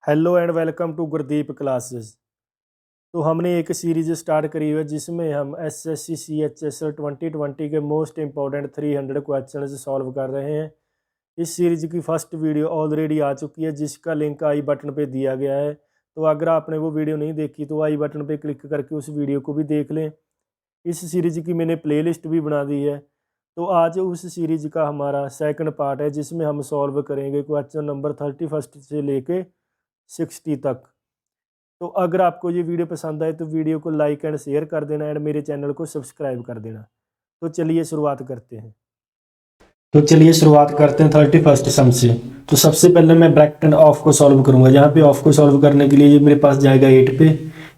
Hello and welcome to Gurdeep classes. तो हमने एक सीरीज स्टार्ट करी हुई है जिसमें हम एसएससी सीएचएसएल 2020 के मोस्ट इम्पॉर्टेंट 300 क्वेश्चन सॉल्व कर रहे हैं। इस सीरीज की फर्स्ट वीडियो ऑलरेडी आ चुकी है जिसका लिंक आई बटन पे दिया गया है। तो अगर आपने वो वीडियो नहीं देखी तो आई बटन पे क्लिक करके उस वीडियो को भी देख लें। इस सीरीज की मैंने प्लेलिस्ट भी बना दी है। तो आज उस सीरीज का हमारा सेकंड पार्ट है जिसमें हम सॉल्व करेंगे क्वेश्चन नंबर 31 से लेके 60 तक। तो अगर आपको ये वीडियो पसंद आए तो वीडियो को लाइक एंड शेयर कर देना एंड मेरे चैनल को सब्सक्राइब कर देना। तो चलिए शुरुआत करते हैं। 31 सम से। तो सबसे पहले मैं ब्रैकेट एंड ऑफ को सॉल्व करूंगा। यहाँ पे ऑफ को सॉल्व करने के लिए ये मेरे पास जाएगा 8 पे।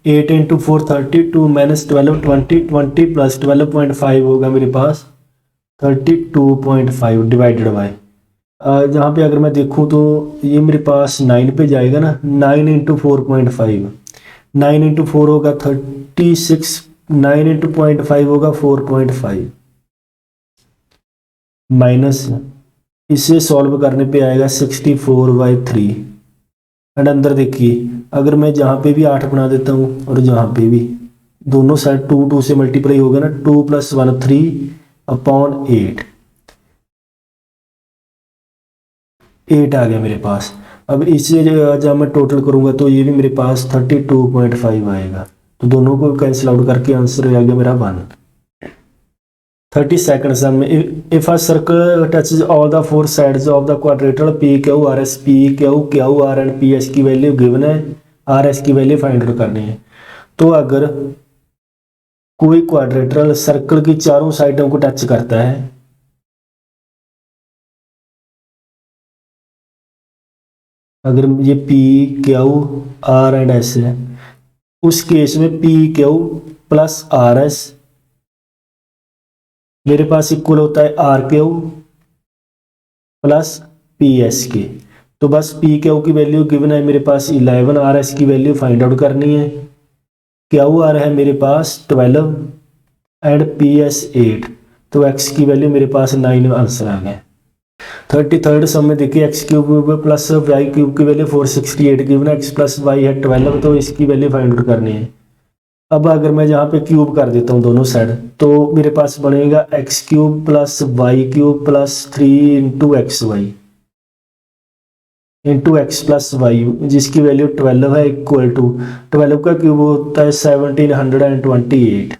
8 इंटू 4 32 माइनस 12 20 20 प्लस 12.5 होगा मेरे पास 32.5 डिवाइडेड बाई जहाँ पे अगर मैं देखूँ तो ये मेरे पास 9 पे जाएगा ना। 9 इंटू 4.5 9 इंटू 4 होगा 36 9 इंटू 0.5 होगा 4.5 माइनस इसे सॉल्व करने पे आएगा 64/3 एंड अंदर देखिए अगर मैं जहाँ पे भी 8 बना देता हूँ और जहाँ पे भी दोनों साइड 2 से मल्टीप्लाई होगा ना 2 + 1 3/8 8 आ गया मेरे पास। अब इसे जब मैं टोटल करूंगा तो ये भी मेरे पास 32.5 आएगा। तो दोनों को कैंसिल आउट करके आंसर आ गया मेरा 1। 32nd सम में if a circle touches all the 4 sides of the quadrilateral P Q R S and P S की वैल्यू गिवन है, आर एस की वैल्यू फाइंड आउट करनी है। तो अगर कोई क्वाड्रिलेटरल सर्कल की चारों साइडों को टच करता है अगर ये P Q R and S है उस केस में P Q plus R S मेरे पास इक्वल होता है R Q plus P S के। तो बस पी क्यू की वैल्यू गिवन है मेरे पास 11, आर एस की वैल्यू फाइंड आउट करनी है। क्यू आर है मेरे पास 12 एंड पी एस 8। तो एक्स की वैल्यू मेरे पास 9 आंसर आ गया। 33rd सम में देखिए x cube plus y cube की वैल्यू 468 गिवन है, एक्स प्लस वाई है 12 तो इसकी वैल्यू फाइंड आउट करनी है। अब अगर मैं यहाँ पे क्यूब कर देता हूँ दोनों साइड तो मेरे पास बनेगा x cube plus y cube plus 3 into x y into x plus y जिसकी वैल्यू 12 है इक्वल टू 12 का क्यूब होता है 1728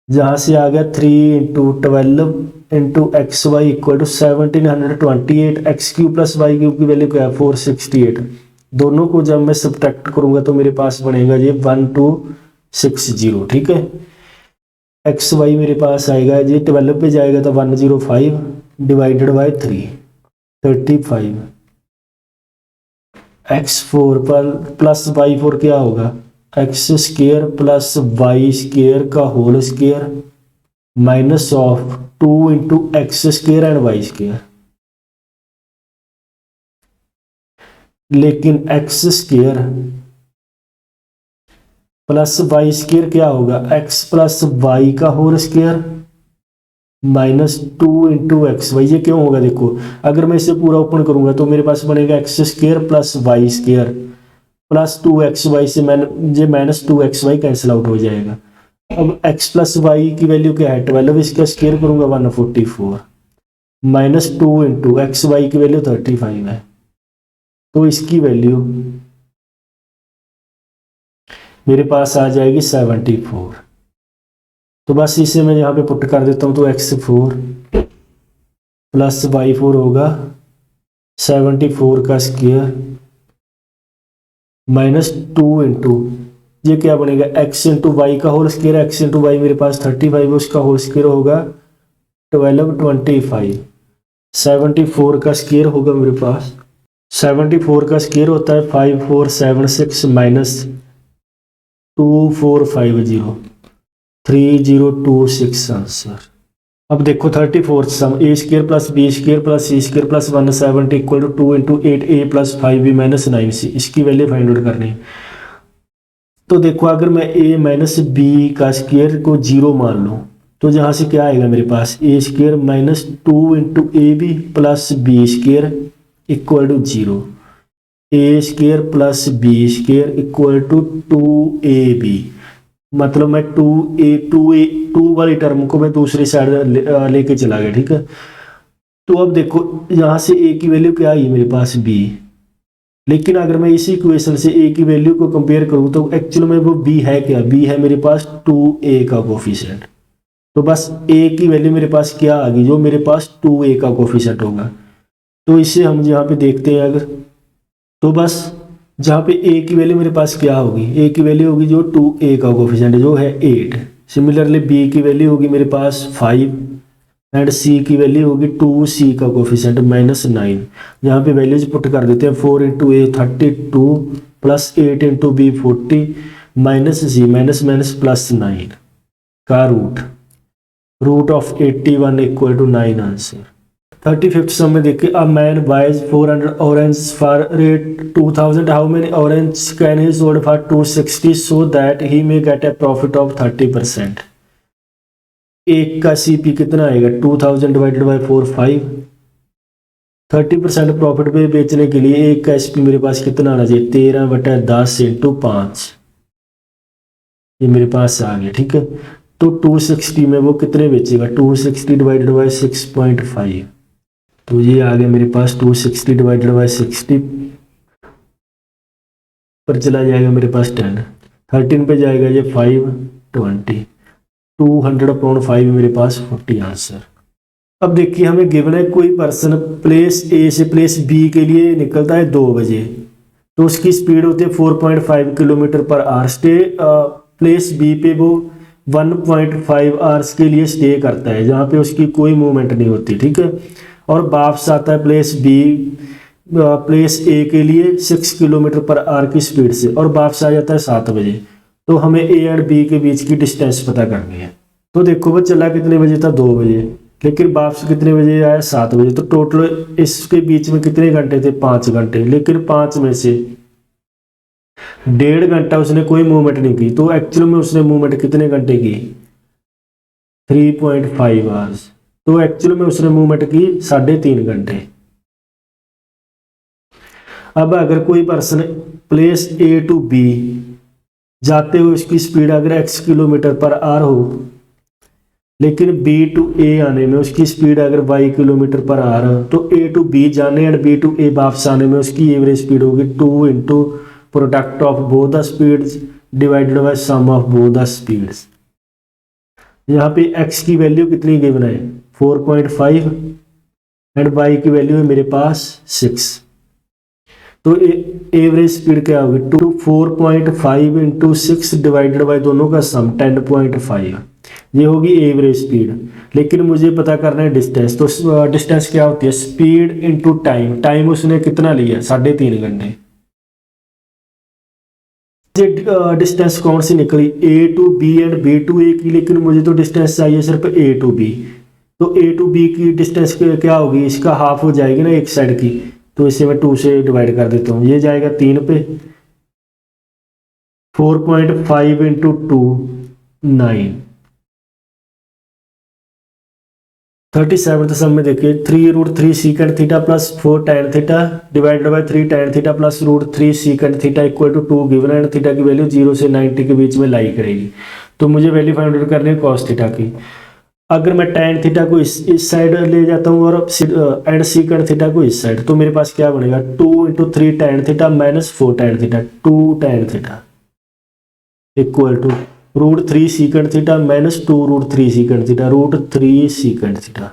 जहाँ से आ गया 3 into 12 into x y equal to 1728। X cube plus y cube की वैल्यू क्या है 468। दोनों को जब मैं सब्ट्रैक्ट करूंगा तो मेरे पास बनेगा ये 1260। ठीक है, एक्स वाई मेरे पास आएगा ये 12 पे जाएगा तो 105 डिवाइडेड बाई 3 35। x4 पर प्लस y4 क्या होगा x square plus y square का whole square minus of 2 into x square and y square. लेकिन x square plus y square क्या होगा एक्स प्लस वाई का whole square minus 2 into x y. ये क्यों होगा देखो अगर मैं इसे पूरा ओपन करूंगा तो मेरे पास बनेगा x square plus y square plus 2xy से ये माइनस 2xy कैंसिल आउट हो जाएगा। अब x प्लस वाई की वैल्यू क्या है 12, इसका स्क्वायर करूंगा 144 माइनस 2 इंटू एक्स वाई की वैल्यू 35 है तो इसकी वैल्यू मेरे पास आ जाएगी 74। तो बस इसे मैं यहाँ पे पुट कर देता हूँ तो x4 प्लस y4 होगा 74 का स्क्वायर माइनस 2 इंटू ये क्या बनेगा x इंटू वाई का whole square. X into y मेरे पास 35 है उसका होल स्क्वायर होगा 1225। 74 का स्क्वायर होगा मेरे पास 74 का स्क्वायर होता है 5476 माइनस 2450 3026 आंसर। अब देखो 34th sum a square plus b square plus c square plus 170 equal to 2 into 8a plus 5b minus 9c इसकी वैल्यू फाइंड आउट करनी है। तो देखो अगर मैं a माइनस बी का स्क्वायर को 0 मान लूँ तो जहाँ से क्या आएगा मेरे पास a square minus 2 into A b plus b square equal to 0। A square plus b square equal to 2ab। मतलब मैं टू वाली टर्म को मैं दूसरी साइड लेके चला गया, ठीक है। तो अब देखो यहाँ से ए की वैल्यू क्या आई मेरे पास बी, लेकिन अगर मैं इसी इक्वेशन से ए की वैल्यू को कंपेयर करूँ तो एक्चुअल में वो बी है क्या, बी है मेरे पास 2a का कोफिशिएंट। तो बस ए की वैल्यू मेरे पास क्या आ गई, जो मेरे पास 2a का कोफिशिएंट होगा। तो इसे हम यहाँ पे देखते हैं अगर, तो बस जहाँ पे ए की वैल्यू मेरे पास क्या होगी, ए की वैल्यू होगी जो 2a का कोफिशिएंट जो है 8। सिमिलरली बी की वैल्यू होगी मेरे पास 5 एंड सी की वैल्यू होगी 2c का कोफिशिएंट -9। यहाँ पे वैल्यूज पुट कर देते हैं, 4 into A 32 plus 8 into B 40 minus C minus minus plus 9 का root of 81 equal to 9 answer. 35th sum में देखिए, a man buys 400 orange for rate 2000, how many orange can he sold for 260 so that he may get a profit of 30%। एक का CP कितना आएगा, 2000 divided by 4 5। 30% profit पे बेचने के लिए एक का एसपी मेरे पास कितना आना चाहिए, 13/10 इंटू 5। ये मेरे पास आ गया, ठीक है। तो 260 में वो कितने बेचेगा, 260 डिवाइडेड बाई 6.5। तो ये आ गया मेरे पास 260 डिवाइडेड बाई 60 पर चला जाएगा मेरे पास 10, 13 पे जाएगा ये 5 20, 200/5 मेरे पास 40 आंसर। अब देखिए हमें गिवन है कोई पर्सन प्लेस ए से प्लेस बी के लिए निकलता है 2 बजे, तो उसकी स्पीड होती है 4.5 kilometre per hour. Stay place B पे वो 1.5 आवर्स के लिए स्टे करता है, जहाँ पे उसकी कोई मूवमेंट नहीं होती, ठीक है। और वापस आता है प्लेस बी प्लेस ए के लिए 6 किलोमीटर पर आवर की स्पीड से, और वापस आ जाता है 7 बजे। तो हमें ए एंड बी के बीच की डिस्टेंस पता करनी है। तो देखो वो चला कितने बजे था, 2 बजे, लेकिन वापस कितने बजे आया, 7 बजे। तो टोटल इसके बीच में कितने घंटे थे, 5 घंटे। लेकिन 5 में से 1.5 घंटा उसने कोई मूवमेंट नहीं की, तो एक्चुअल में उसने मूवमेंट कितने घंटे की, 3.5 आवर्स। तो एक्चुअल में उसने मूवमेंट की 3.5 घंटे। अब अगर कोई person place A to B जाते हुए उसकी स्पीड अगर x किलोमीटर पर आवर हो, लेकिन बी टू ए आने में उसकी स्पीड अगर y किलोमीटर पर आवर हो, तो ए टू बी जाने एंड बी टू ए वापस आने में उसकी एवरेज स्पीड होगी 2 into product of both the speeds divided by sum of both the speeds. यहाँ पे x की वैल्यू कितनी गिवन है, 4.5 एंड y की वैल्यू है मेरे पास 6। तो एवरेज स्पीड क्या होगी, 4.5 इंटू 6 डिवाइडेड बाई दोनों का सम 10.5, ये होगी एवरेज स्पीड। लेकिन मुझे पता करना है डिस्टेंस, तो डिस्टेंस क्या होती है, स्पीड इंटू टाइम। टाइम उसने कितना लिया, 3.5 घंटे। डिस्टेंस कौन सी निकली, a to b and B to a की, लेकिन मुझे तो डिस्टेंस चाहिए सिर्फ ए टू बी। तो ए टू बी की डिस्टेंस क्या होगी, इसका हाफ हो जाएगी ना एक साइड की, तो इसे मैं 2 से डिवाइड कर देता हूँ, ये जाएगा 3 पे। 4.5 इंटू 2 9। 37th सम में देखिए, 3√3 secant theta plus 4 tan theta divided by 3 tan theta plus √3 secant theta equal to 2 given and theta की वैल्यू 0 से 90 के बीच में लाई करेगी। तो मुझे वैल्यू फाइंड आउट करनी है कॉस थीटा की। अगर मैं tan थीटा को इस साइड ले जाता हूँ और एंड सीकेंड थीटा को इस साइड, तो मेरे पास क्या बनेगा, 2 into 3 tan theta minus 4 tan theta, 2 tan theta equal to √3 secant theta minus 2 √3 secant theta, √3 secant theta.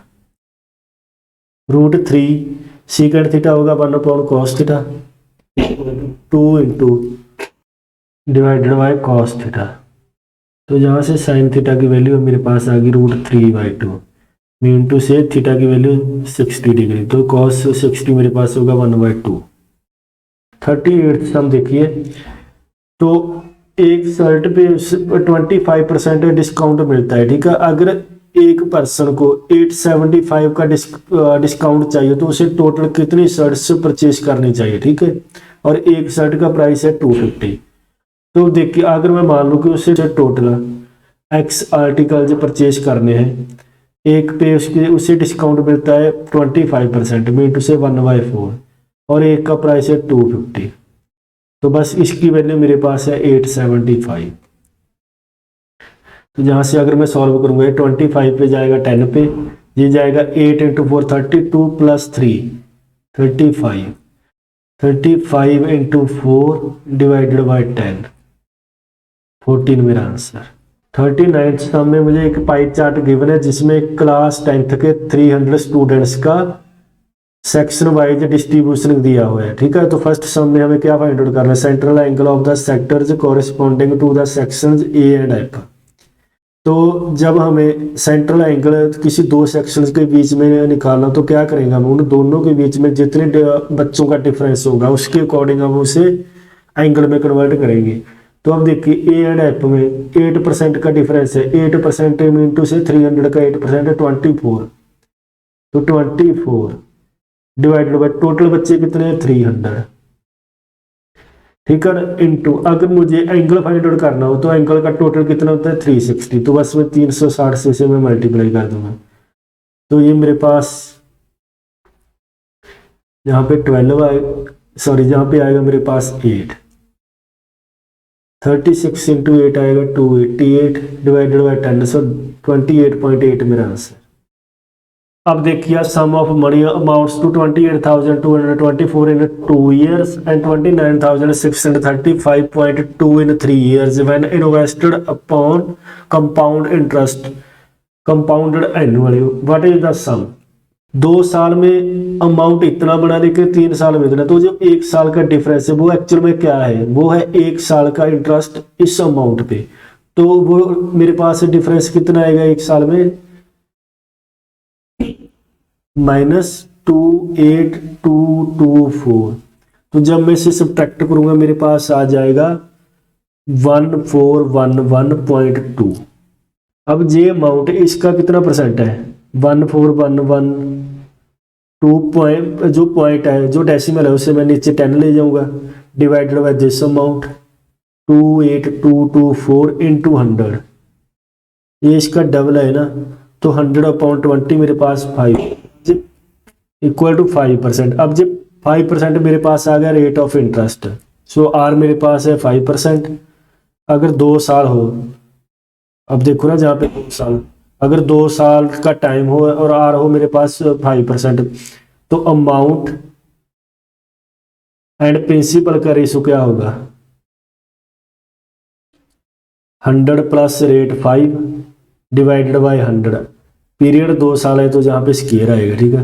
√3 secant theta होगा 1 cos theta, 2 into divided by cos theta. तो यहाँ से साइन थीटा की वैल्यू मेरे पास आ गई √3/2 इंटू से थीटा की वैल्यू 60 डिग्री, तो cos 60 मेरे पास होगा 1/2। 38 सम देखिए, तो एक शर्ट पे 25% डिस्काउंट मिलता है, ठीक है। अगर एक पर्सन को 875 का डिस्काउंट चाहिए, तो उसे टोटल कितनी शर्ट्स परचेज करनी चाहिए, ठीक है। और एक शर्ट का प्राइस है 250। तो देखिए अगर मैं मान लूँ कि उसे टोटल x आर्टिकल्स परचेज करने हैं, एक पे उसे डिस्काउंट मिलता है 25% में इंटू से 1/4, और एक का प्राइस है 250, तो बस इसकी वैल्यू मेरे पास है 875। तो जहाँ से अगर मैं सॉल्व करूँगा, 25 पे जाएगा 10 पे, ये जाएगा 8 × 4 32 + 3 35, 35 × 4 डिवाइडेड बाई 10 14 मेरा आंसर। 39 सम में मुझे एक पाई चार्ट गिवन है जिसमें क्लास 10th के 300 स्टूडेंट्स का सेक्शन वाइज डिस्ट्रीब्यूशन दिया हुआ है। ठीक है, तो फर्स्ट सम में हमें क्या फाइंड आउट करना है, central angle of the sectors corresponding to the sections a and f. तो जब हमें सेंट्रल एंगल किसी दो सेक्शंस के बीच में निकालना, तो क्या करेंगे हम, उन दोनों के बीच में जितने बच्चों का डिफरेंस होगा उसके अकॉर्डिंग हम उसे एंगल में कन्वर्ट करेंगे। तो अब देखिए ए एंड एफ में 8% का डिफरेंस है, 8% इंटू से 300 का 8% है 24, तो 24 डिवाइडेड बाई टोटल बच्चे कितने हैं 300। ठीक है ना, इंटू अगर मुझे एंगल फाइंड आउट करना हो तो एंगल का टोटल कितना होता है 360, तो बस मैं 360 से इसे मैं मल्टीप्लाई कर दूंगा। तो ये मेरे पास यहाँ पे 12 आए, सॉरी जहाँ पे आएगा मेरे पास 8, 36 × 8 आएगा 288 डिवाइडेड बाई 10, सो 28.8 मेरा आंसर। अब देखिए sum of money amounts to 28,224 in 2 years and 29,635.2 in 3 years when invested upon compound interest compounded annually. What is the sum? 2 साल में अमाउंट इतना बना लेकिन 3 साल में इतना, तो जो 1 साल का डिफरेंस है वो एक्चुअल में क्या है, वो है 1 साल का इंटरेस्ट इस अमाउंट पे। तो वो मेरे पास डिफरेंस कितना आएगा 1 साल में, -28,224। तो जब मैं इसे सब्ट्रैक्ट करूंगा मेरे पास आ जाएगा 1411.2। अब ये अमाउंट इसका कितना परसेंट है, 1411.2 पॉइंट, जो पॉइंट है जो डेसिमल है उसे मैं नीचे 10 ले जाऊंगा, divided by this amount 28,224 into 100, ये इसका डबल है ना, तो 100/20 मेरे पास 5 इक्वल टू 5%। अब जब 5% मेरे पास आ गया rate of interest, so R मेरे पास है 5%। अगर 2 साल हो, अब देखो ना जहाँ पे 2 साल, अगर 2 साल का टाइम हो और आर हो मेरे पास 5%, तो अमाउंट एंड प्रिंसिपल का रेशो क्या होगा, 100 plus rate 5 divided by 100, period 2 साल है तो जहाँ पे स्क्वायर आएगा। ठीक है,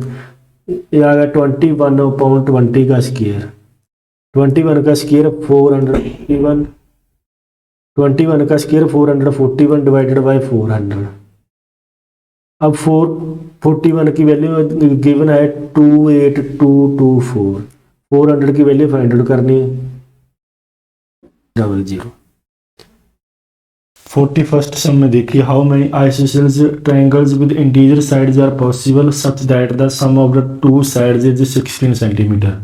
ये आ गया 21/20 का स्क्वायर, 21 का स्क्वायर 441, 21 का स्क्वायर 441 डिवाइडेड बाई 400। अब 441 की वैल्यू गिवन है 28,224, 400 की वैल्यू फाइंड आउट करनी है 00। 41st सम में देखिए, how many isosceles triangles with integer sides are possible such that the sum of the 2 sides is 16 centimeter.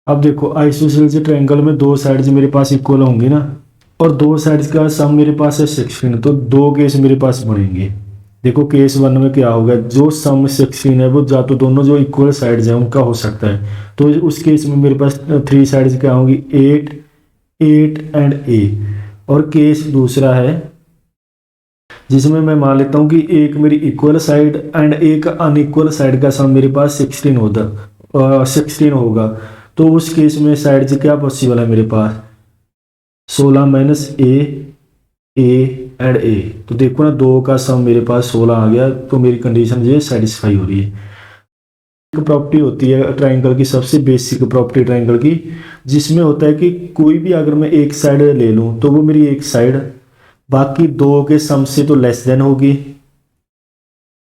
अब देखो आइसोसेलेस ट्रायंगल में 2 साइड्स मेरे पास इक्वल होंगी ना, और 2 साइड्स का सम मेरे पास है 16, तो 2 केस मेरे पास बनेंगे। देखो केस 1 में क्या होगा, जो सम 16 है वो या तो दोनों जो इक्वल साइड्स हैं उनका हो सकता है, तो उस केस में मेरे पास 3 साइड्स क्या होंगी 8, 8 एंड ए। और केस दूसरा है जिसमें मैं मान लेता हूं कि एक मेरी इक्वल साइड एंड एक अनइक्वल साइड का सम मेरे पास 16 होगा, तो उस केस में साइड क्या पॉसिबल है मेरे पास 16 माइनस ए एंड ए। तो देखो ना 2 का सम मेरे पास 16 आ गया, तो मेरी कंडीशन ये सेटिस्फाई हो रही है। एक प्रॉपर्टी होती है ट्रायंगल की, सबसे बेसिक प्रॉपर्टी ट्रायंगल की, जिसमें होता है कि कोई भी अगर मैं एक साइड ले लूं तो वो मेरी एक साइड बाकी 2 के सम से तो लेस देन होगी,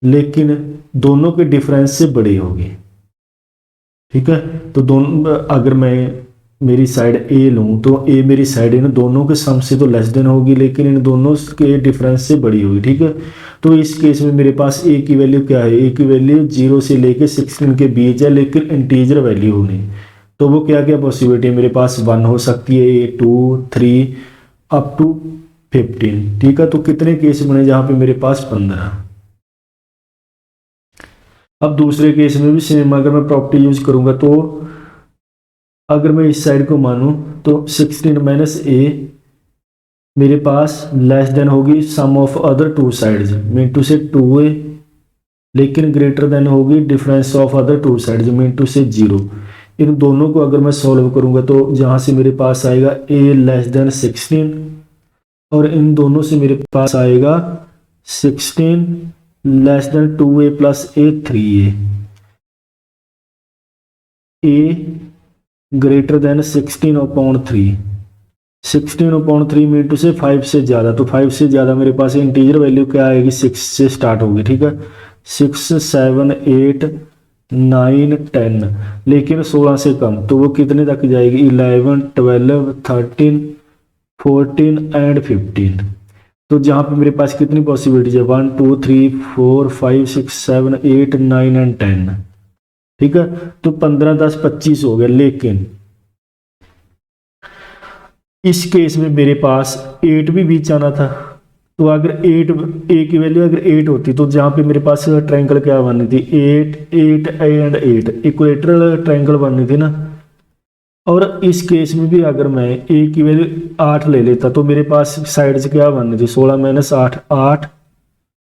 लेकिन दोनों के डिफरेंस से बड़ी होगी। ठीक है, तो दोनों अगर मैं मेरी साइड ए लूं तो ए मेरी साइड इन दोनों के सम से तो लेस देन होगी, लेकिन इन दोनों के डिफरेंस से बड़ी होगी। ठीक है, तो इस केस में मेरे पास ए की वैल्यू क्या है, ए की वैल्यू 0 से लेके 16 के बीच है, लेकिन इंटीजर वैल्यू होनी, तो वो क्या क्या पॉसिबिलिटी मेरे पास 1 हो सकती है, 2, 3 अप टू 15। ठीक है, तो कितने केस बने जहां पे मेरे पास 15। अब दूसरे केस में भी सेम अगर मैं प्रॉपर्टी यूज करूंगा तो अगर मैं इस साइड को मानूँ तो 16 माइनस ए मेरे पास लेस देन होगी sum of other two sides, mean two से 2a, लेकिन ग्रेटर देन होगी difference of other two sides, mean two से 0। इन दोनों को अगर मैं सॉल्व करूंगा तो जहाँ से मेरे पास आएगा a लेस देन 16 और इन दोनों से मेरे पास आएगा 16 less than 2a plus a 3a, a greater than 16/3, 16/3 mean two से 5 से ज़्यादा, तो 5 से ज़्यादा मेरे पास इंटीजर वैल्यू क्या आएगी, 6 से स्टार्ट होगी, ठीक है, 6, 7, 8, 9, 10, लेकिन 16 से कम, तो वो कितने तक जाएगी, 11, 12, 13, 14 एंड 15। तो जहाँ पे मेरे पास कितनी पॉसिबिलिटीज है, 1, 2, 3, 4, 5, 6, 7, 8, 9 एंड 10, ठीक है। तो 15, 10, 25 हो गया, लेकिन इस केस में मेरे पास 8 भी बीच आना था। तो अगर 8 ए की वैल्यू अगर 8 होती तो जहाँ पे मेरे पास ट्रायंगल क्या बननी थी, 8, 8 एंड 8 इक्वेटरल ट्रायंगल बननी थी ना। और इस केस में भी अगर मैं ए की वैल्यू 8 ले लेता तो मेरे पास साइड्स क्या बननी थी, 16 माइनस 8, 8,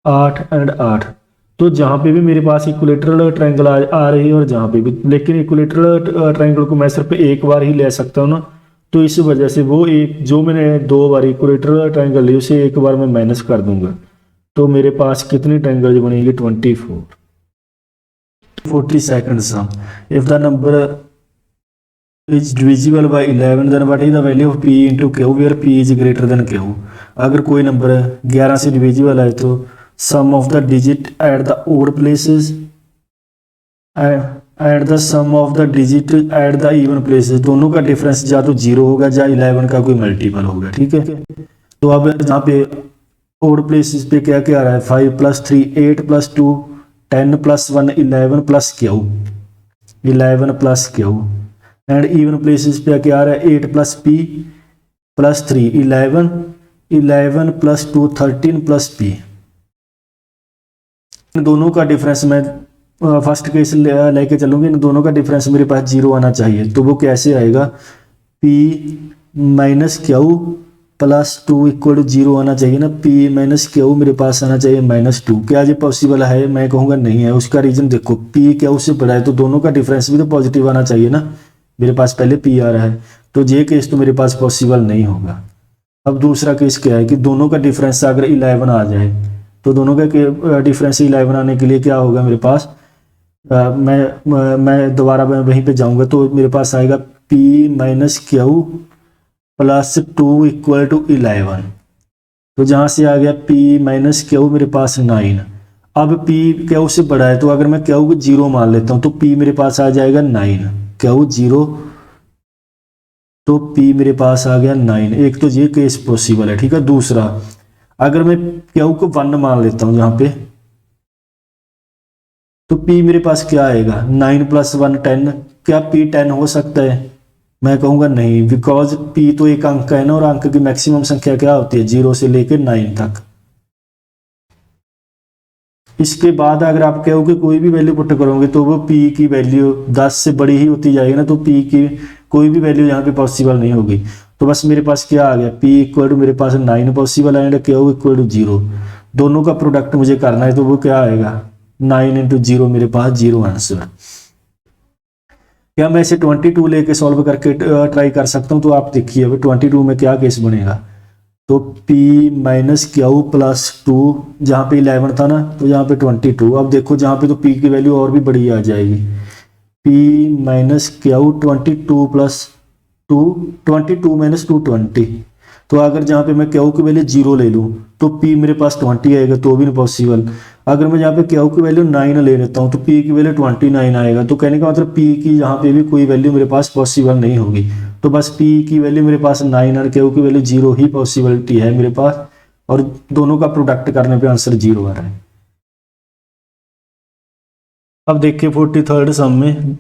8 एंड 8। तो जहाँ पे भी मेरे पास इक्वेटरल ट्रायंगल आ रही है और जहाँ पे भी, लेकिन इक्वेटरल ट्रायंगल को मैं सिर्फ एक बार ही ले सकता हूँ ना, तो इस वजह से वो एक जो मैंने 2 बार इक्वेटरल ट्रायंगल ली उसे एक बार मैं माइनस कर दूंगा। तो मेरे पास कितनी ट्रायंगल बनेगी, 24। 42nd sum, if the number is divisible by 11 then what is the value of p into q where p is greater than q। अगर कोई नंबर 11 से डिविजिबल है तो sum of the digit at the odd places at the sum of the digit at the even places, दोनों का difference या तो 0 होगा या 11 का कोई मल्टीपल होगा, ठीक है। तो अब यहाँ पे ओड प्लेसेस पे क्या क्या आ रहा है, 5 + 3 8 + 2 10 + 1 11 + q, 11 + q। And even places पे क्या आ रहा है, 8 + p + 3 11, 11 + 2 13 + p। इन दोनों का डिफरेंस मैं फर्स्ट केस लेके चलूंगी, इन दोनों का डिफरेंस मेरे पास 0 आना चाहिए। तो वो कैसे आएगा, p - q + 2 = 0 आना चाहिए ना, p - q मेरे पास आना चाहिए -2। क्या ये पॉसिबल है, मैं कहूँगा नहीं है। उसका रीजन देखो, p q से बड़ा है तो दोनों का डिफरेंस भी तो पॉजिटिव आना चाहिए ना, मेरे पास पहले p आ रहा है, तो ये केस तो मेरे पास पॉसिबल नहीं होगा। अब दूसरा केस क्या है कि दोनों का डिफरेंस अगर 11 आ जाए, तो दोनों का डिफरेंस 11 आने के लिए क्या होगा मेरे पास, मैं दोबारा वहीं पे जाऊंगा तो मेरे पास आएगा p - q + 2 = 11। तो जहाँ से आ गया p - q मेरे पास 9। अब p q से बड़ा है तो अगर मैं q को 0 मान लेता हूँ तो p मेरे पास आ जाएगा 9, q 0 तो p मेरे पास आ गया 9। एक तो ये केस पॉसिबल है, ठीक है। दूसरा, अगर मैं q को 1 मान लेता हूँ यहाँ पे, तो p मेरे पास क्या आएगा, 9 + 1 10। क्या p 10 हो सकता है, मैं कहूँगा नहीं, बिकॉज p तो एक अंक है ना, और अंक की मैक्सिमम संख्या क्या होती है, 0 से लेकर 9 तक। इसके बाद अगर आप कहोगे कोई भी वैल्यू पुट करोगे तो वो p की वैल्यू 10 से बड़ी ही होती जाएगी ना, तो p की कोई भी वैल्यू यहाँ पे पॉसिबल नहीं होगी। तो बस मेरे पास क्या आ गया, p = मेरे पास 9 पॉसिबल है एंड q = 0। दोनों का प्रोडक्ट मुझे करना है, तो वो क्या आएगा, 9 × 0, मेरे पास 0 आंसर। क्या मैं इसे 22 लेके सॉल्व करके ट्राई कर सकता हूँ, तो आप देखिए अभी 22 में क्या केस बनेगा। तो p - q + 2, जहाँ पे 11 था ना तो यहाँ पे 22। अब देखो जहाँ पे तो p की वैल्यू और भी बड़ी आ जाएगी, p - q 22 + 2 22 - 2 20। तो अगर जहाँ पे मैं q की वैल्यू 0 ले लूँ तो p मेरे पास 20 आएगा, तो भी नहीं पॉसिबल। अगर मैं यहाँ पे q की वैल्यू 9 ले लेता हूँ तो p की वैल्यू 29 आएगा, तो कहने का मतलब p की यहाँ पे भी कोई वैल्यू मेरे पास पॉसिबल नहीं होगी। तो बस p की वैल्यू मेरे पास 9 और q की वैल्यू 0 ही पॉसिबिलिटी है मेरे पास, और दोनों का प्रोडक्ट करने पे आंसर 0 आ रहा है। अब देखिए 43rd सम में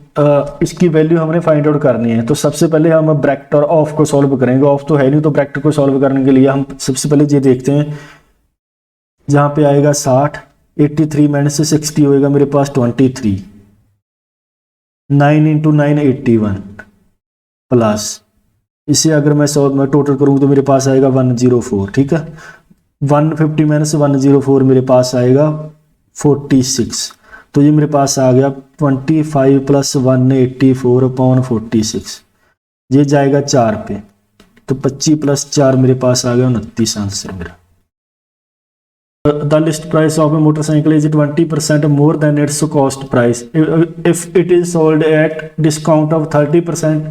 इसकी वैल्यू हमने फाइंड आउट करनी है। तो सबसे पहले हम ब्रैकेट और ऑफ को सॉल्व करेंगे। ऑफ तो है नहीं, तो ब्रैकेट को सॉल्व करने के लिए हम सबसे पहले ये देखते हैं, जहाँ पे आएगा 60, 83 - 60 होएगा मेरे पास 23, 9 × 9 81, प्लस इसे अगर मैं टोटल करूँ तो मेरे पास आएगा 104, ठीक है। 150 माइनस 104 मेरे पास आएगा 46। तो ये मेरे पास आ गया 25 प्लस 184/46, ये जाएगा 4 पे, तो 25 प्लस 4 मेरे पास आ गया 29 आंसर मेरा। The list price of a motorcycle is 20% more than its cost price. If it is sold at discount of 30%,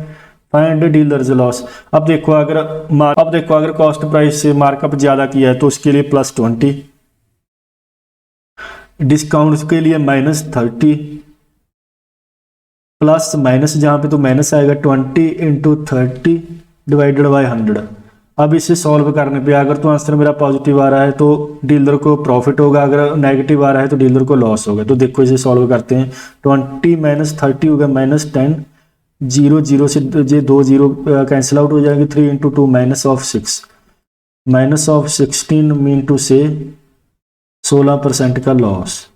find dealers loss. अब देखो अगर कॉस्ट प्राइस से मार्कअप ज़्यादा किया है तो उसके लिए +20, डिस्काउंट के लिए -30, प्लस माइनस जहाँ पे तो माइनस आएगा 20 × 30 डिवाइडेड बाय 100। अब इसे सॉल्व करने पे अगर तो आंसर मेरा पॉजिटिव आ रहा है तो डीलर को प्रॉफिट होगा, अगर नेगेटिव आ रहा है तो डीलर को लॉस होगा। तो देखो इसे सॉल्व करते हैं। 20 - 30 होगा -10, 0 0 से ये 2 0 कैंसिल आउट हो जाएंगे। 3 × 2 -6, -16 मीन टू से 16% का लॉस।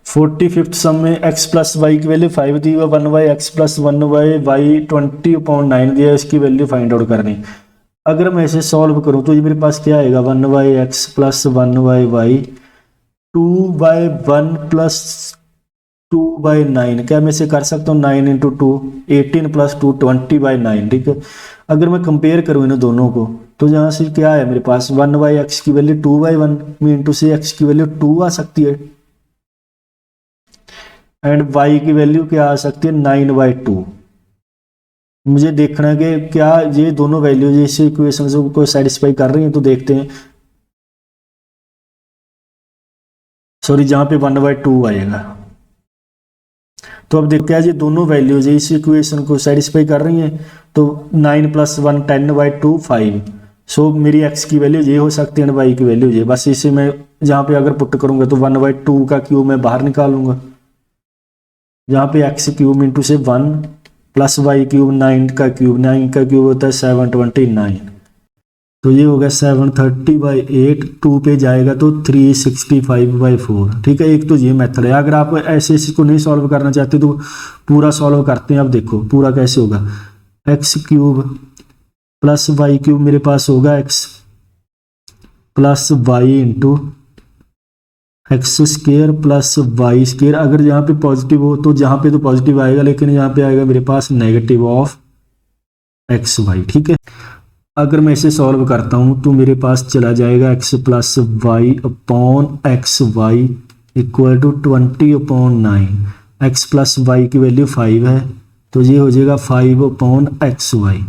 45th सम में x प्लस वाई की वैल्यू 5 दी हुआ, 1/x प्लस 1/y 20/9 दिया है, इसकी वैल्यू फाइंड आउट करनी। अगर मैं इसे सॉल्व करूं तो ये मेरे पास क्या आएगा, 1/x प्लस 1/y 2/1 प्लस 2/9। क्या मैं इसे कर सकता हूँ 9 × 2 18 प्लस 2 20/9, ठीक है। अगर मैं कंपेयर करूँ इन दोनों को तो यहाँ से क्या है मेरे पास 1/x की वैल्यू 2/1 मीन टू से x की वैल्यू 2 आ सकती है एंड y की वैल्यू क्या आ सकती है 9/2। मुझे देखना है कि क्या ये दोनों वैल्यूज इस इक्वेशन को सेटिस्फाई कर रही हैं। तो देखते हैं, सॉरी जहाँ पे 1/2 आएगा। तो अब देखो क्या ये दोनों वैल्यूज इस इक्वेशन को सेटिस्फाई कर रही हैं। तो 9 + 1 10/2 5। सो मेरी x की वैल्यू ये हो सकती है एंड y की वैल्यू ये। बस इसे मैं जहाँ पे अगर पुट करूँगा तो 1/2 का क्यूब मैं बाहर निकालूंगा, जहाँ पे x³ इंटू से 1 प्लस y³ 9 का क्यूब होता है 729। तो ये हो गया 730/8, 2 पे जाएगा तो 365/4, ठीक है। एक तो ये मेथड है। अगर आप ऐसे इसको नहीं सॉल्व करना चाहते तो पूरा सॉल्व करते हैं। अब देखो पूरा कैसे होगा, x³ प्लस y³ मेरे पास होगा x plus Y into x² plus y²। अगर यहाँ पे पॉजिटिव हो तो जहाँ पे तो पॉजिटिव आएगा, लेकिन यहाँ पे आएगा मेरे पास नेगेटिव ऑफ xy, ठीक है। अगर मैं इसे सॉल्व करता हूँ तो मेरे पास चला जाएगा x plus Y upon xy equal to 20/9। x plus Y की वैल्यू 5 है तो ये हो जाएगा 5/xy।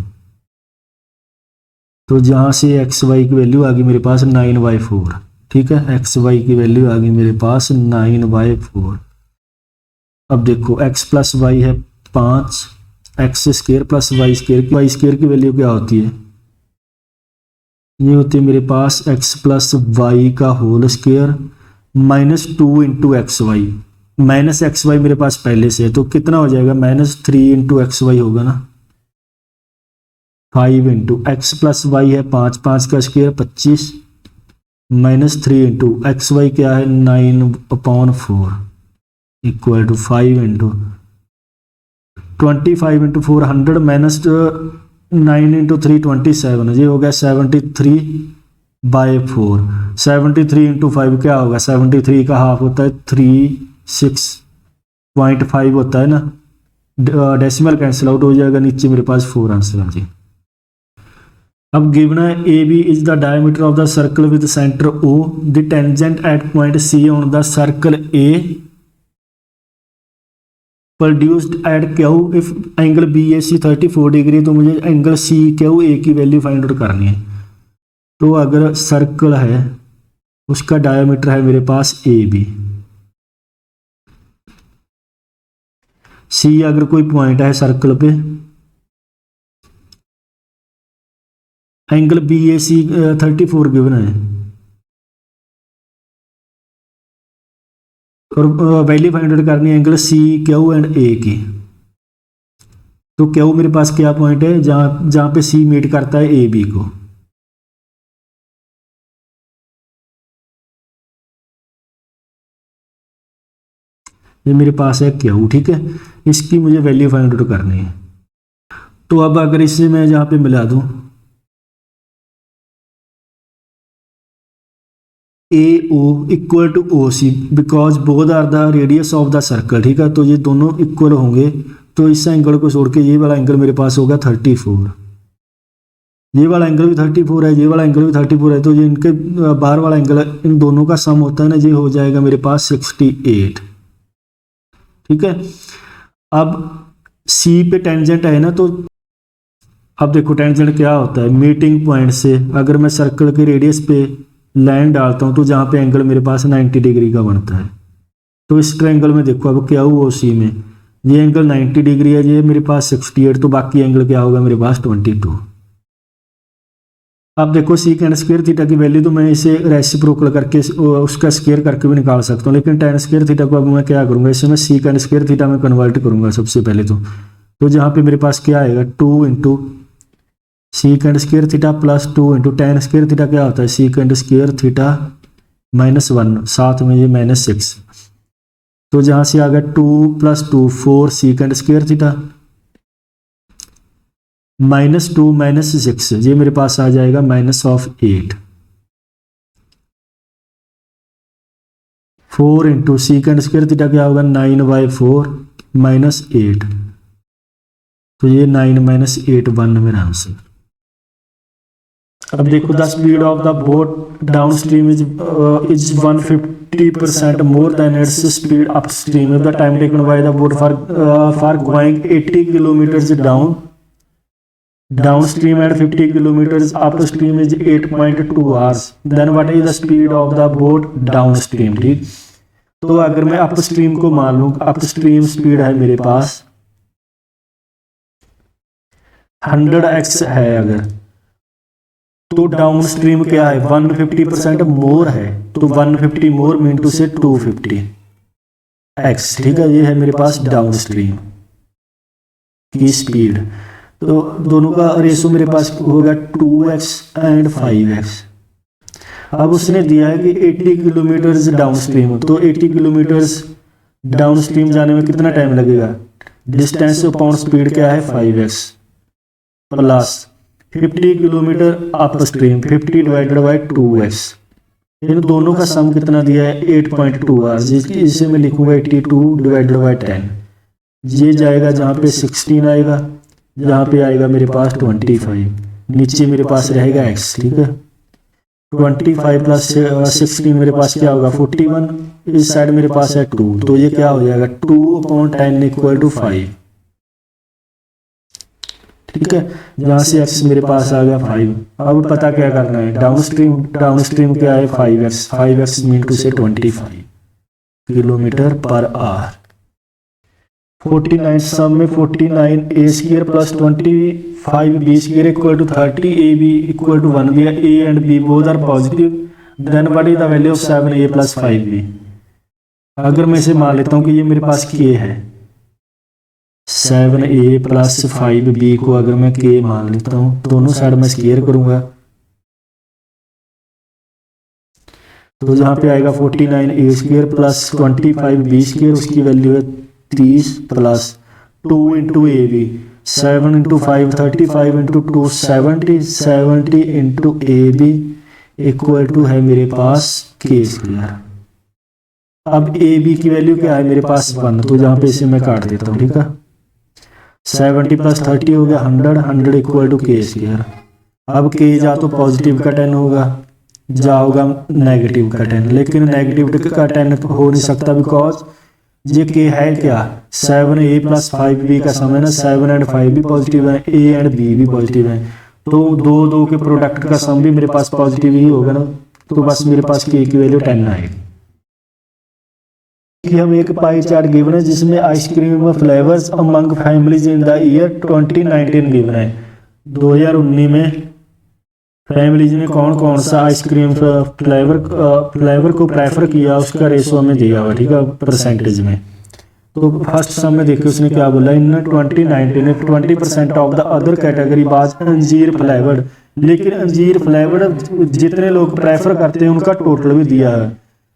तो जहाँ से xy की वैल्यू आ गई मेरे पास 9/4, ठीक है। xy की वैल्यू आ गई मेरे पास 9/4। अब देखो x प्लस वाई है 5, x² प्लस y² की वैल्यू क्या होती है, ये होती है मेरे पास x प्लस वाई का होल स्क्वायर -2 × xy। -xy मेरे पास पहले से है तो कितना हो जाएगा, -3 × xy होगा ना, 5 × x प्लस वाई है 5, 5 का स्क्वायर 25 -3 × xy क्या है 9/4 इक्वल टू 5 × 25 × 4 100 माइनस 9 × 3 27, ये हो गया 73/4। 73 × 5 क्या होगा, 73 का हाफ होता है 36.5 होता है ना, डेसिमल कैंसिल आउट हो जाएगा, नीचे मेरे पास 4 आंसर आ जाए। अब गिवन है AB is the diameter of the circle with centre O, the tangent at point C on the circle A produced at Q if angle BAC 34 degree. तो मुझे angle CQA की वैल्यू फाइंड आउट करनी है। तो अगर circle है उसका diameter है मेरे पास AB, C अगर कोई पॉइंट है सर्कल पे, एंगल BAC 34 गिवन है और वैल्यू फाइंड आउट करनी है एंगल CQ एंड A की। तो Q मेरे पास क्या पॉइंट है, जहां पे C मीट करता है AB को। ये मेरे पास है Q, ठीक है। इसकी मुझे वैल्यू फाइंड आउट करनी है। तो अब अगर इसे मैं यहाँ पे मिला दूं a o equal to o c, because both are the radius of the circle, ठीक है। तो ये दोनों इक्वल होंगे, तो इस एंगल को छोड़ के ये वाला एंगल मेरे पास होगा 34, ये वाला एंगल भी 34 है, ये वाला एंगल भी 34 है, तो ये इनके बाहर वाला एंगल इन दोनों का सम होता है ना, ये हो जाएगा मेरे पास 68, ठीक है। अब सी पे टेंजेंट है ना, तो अब देखो टेंजेंट क्या होता है, मीटिंग पॉइंट से अगर मैं सर्कल के रेडियस पे लाइन डालता हूँ तो जहाँ पे एंगल मेरे पास 90 डिग्री का बनता है, तो इस ट्रायंगल में देखो अब क्या हुआ, सी में ये एंगल 90 डिग्री है, ये मेरे पास 68, तो बाकी एंगल क्या होगा मेरे पास 22। अब देखो सीकेंड स्क्वायर थीटा की वैल्यू तो मैं इसे रेसिप्रोकल करके उसका स्क्वायर करके भी निकाल सकता हूँ, लेकिन tan स्क्वायर थीटा को अब मैं क्या करूँगा, इसे मैं सीकेंड स्क्वायर थीटा में कन्वर्ट करूँगा सबसे पहले तो जहाँ पे मेरे पास क्या आएगा 2 into secant square theta plus 2 into tan square theta क्या होता है सीकेंड स्क्वायर थीटा -1, साथ में ये -6, तो जहाँ से आ गया 2 + 2 4 सीकेंड स्क्वायर थीटा -2 -6, ये मेरे पास आ जाएगा -8, 4 इंटू सीकेंड स्क्वायर थीटा क्या होगा 9/4 -8, तो ये 9 - 8 1 मेरा आंसर। अब देखो the speed of the boat down stream is 150% more than its speed up stream. The time taken by the boat for going 80 kilometres downstream and 50 kilometers upstream is 8.2 hours. Then what is the speed of the boat downstream? ठीक, तो अगर मैं upstream को मान लूँ, upstream speed है मेरे पास 100x है अगर, तो डाउनस्ट्रीम क्या है 150% मोर है, तो 150 मोर मीन टू से 250x, ठीक है। ये है मेरे पास डाउनस्ट्रीम की स्पीड, तो दोनों का रेशो मेरे पास होगा 2x एंड 5x। अब उसने दिया है कि 80 किलोमीटर्स डाउनस्ट्रीम, तो 80 किलोमीटर्स डाउनस्ट्रीम जाने में कितना टाइम लगेगा, डिस्टेंस अपॉन स्पीड क्या है 5x plus 50 kilometre upstream 50 divided by 2x, इन दोनों का सम कितना दिया है 8.2 आवर्स, इसे मैं लिखूंगा 82 डिवाइडेड बाई 10, ये जाएगा जहाँ पे 16 आएगा, जहाँ पे आएगा मेरे पास 25, नीचे मेरे पास रहेगा x, ठीक है। 25 प्लस 16 मेरे पास क्या होगा 41, इस साइड मेरे पास है 2, तो ये क्या हो जाएगा 2/10 इक्वल टू 5, ठीक है। यहाँ से x मेरे पास आ गया 5। अब पता क्या करना है, डाउनस्ट्रीम क्या है 5x मीन टू से 25 किलोमीटर पर आवर। 49 सम में 49 a square plus 25 b square equal to 30 ab equal to 1 दिया, a and b both are positive, then what is the value of 7a plus 5b। अगर मैं इसे मान लेता हूँ कि ये मेरे पास k है, 7a प्लस 5b को अगर मैं k मान लेता हूँ, दोनों साइड में स्क्वायर करूंगा, तो जहाँ पे आएगा 49 a square plus 25 b square, उसकी वैल्यू है 30 plus 2 into A B, 7 into 5 35 into 2 70 70 into A B equal to है मेरे पास के स्क्वायर। अब ए बी की वैल्यू क्या है मेरे पास 1, तो जहाँ पे इसे मैं काट देता हूँ, ठीक है। 70 प्लस 30 हो गया 100 इक्वल टू के स्क्वायर। अब के जा तो पॉजिटिव का 10 होगा, जा होगा नेगेटिव का 10, लेकिन नेगेटिव का 10 हो नहीं सकता, बिकॉज ये के है क्या 7a प्लस 5b का सम है ना, 7 एंड 5 भी पॉजिटिव है, a एंड b भी पॉजिटिव है, तो दो के प्रोडक्ट का सम भी मेरे पास पॉजिटिव ही होगा ना, तो बस मेरे पास k की वैल्यू 10 आएगी। कि हम एक पाई चार्ट गिवन है जिसमें ice cream flavours among families in the year 2019 given है, 2019 में फैमिलीज ने कौन कौन सा आइसक्रीम फ्लेवर को प्रेफर किया, उसका रेशो हमें दिया हुआ, ठीक है, परसेंटेज में। तो फर्स्ट सम में देखिए उसने क्या बोला, इन 2019 20% ऑफ द अदर कैटेगरी बाज अंजीर फ्लेवर्ड, लेकिन अंजीर फ्लेवर्ड जितने लोग प्रेफर करते हैं उनका टोटल भी दिया है,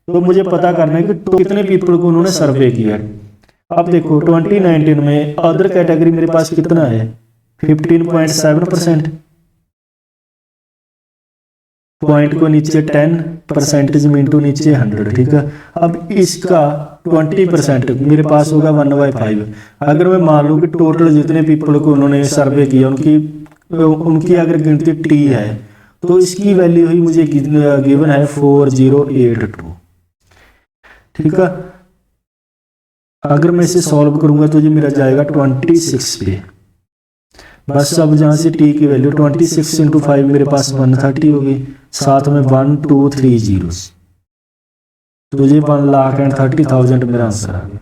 तो मुझे पता करना है कि कितने पीपल को उन्होंने सर्वे किया। अब देखो 2019 में अदर कैटेगरी मेरे पास कितना है 15.7%, पॉइंट को नीचे 10% मिनटू नीचे 100, ठीक है। अब इसका 20% मेरे पास होगा 1/5। अगर मैं मान लूँ कि टोटल जितने पीपल को उन्होंने सर्वे किया उनकी अगर गिनती टी है तो इसकी वैल्यू ही मुझे गिवन है 4082, ठीक है। अगर मैं इसे सॉल्व करूंगा तो ये मेरा जाएगा 26 पे। बस अब जहाँ से टी की वैल्यू 26 × 5 मेरे पास 130 होगी, साथ में 1 2 3 जीरोस, तो ये 1,30,000 मेरा आंसर आ गया।